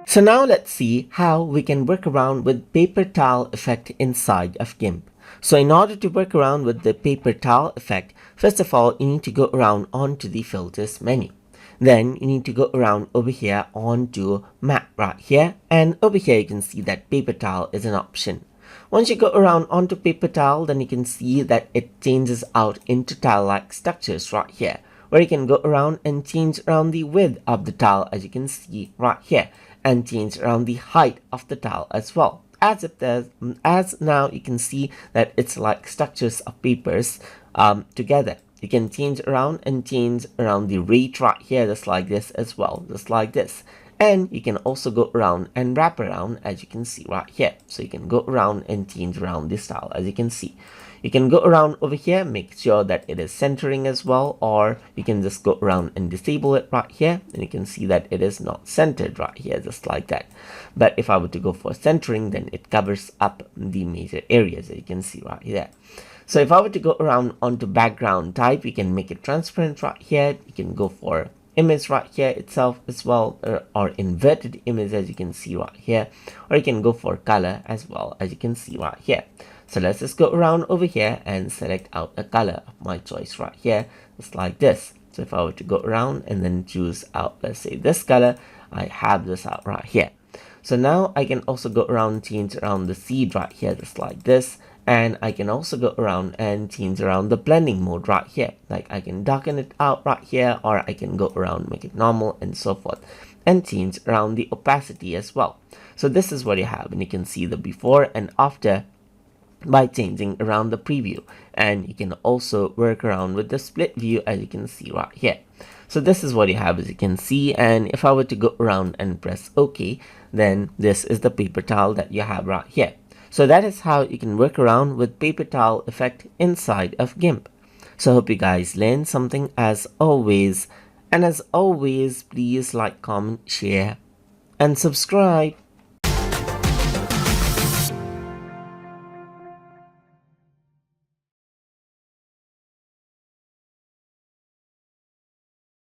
So now let's see how we can work around with paper towel effect inside of GIMP. So in order to work around with the paper towel effect, first of all, you need to go around onto the filters menu. Then you need to go around over here onto map right here, and over here you can see that paper towel is an option. Once you go around onto paper towel, then you can see that it changes out into tile-like structures right here, where you can go around and change around the width of the tile, as you can see right here, and change around the height of the tile as well. As now you can see that it's like structures of papers together. You can change around and change around the rate right here, just like this as well, just like this. And you can also go around and wrap around, as you can see right here. So you can go around and change around this style, as you can see. You can go around over here, make sure that it is centering as well, or you can just go around and disable it right here, and you can see that it is not centered right here, just like that. But if I were to go for centering, then it covers up the major areas, as you can see right there. So if I were to go around onto background type, you can make it transparent right here. You can go for image right here itself as well, or inverted image, as you can see right here, or you can go for color as well, as you can see right here. So let's just go around over here and select out a color of my choice right here, just like this. So if I were to go around and then choose out, let's say this color, I have this out right here. So now I can also go around, change around the seed right here, just like this. And I can also go around and change around the blending mode right here. Like I can darken it out right here, or I can go around, make it normal and so forth, and change around the opacity as well. So this is what you have, and you can see the before and after by changing around the preview. And you can also work around with the split view, as you can see right here. So this is what you have, as you can see. And if I were to go around and press OK, then this is the paper towel that you have right here. So that is how you can work around with paper towel effect inside of GIMP. So I hope you guys learned something as always. And as always, please like, comment, share, and subscribe.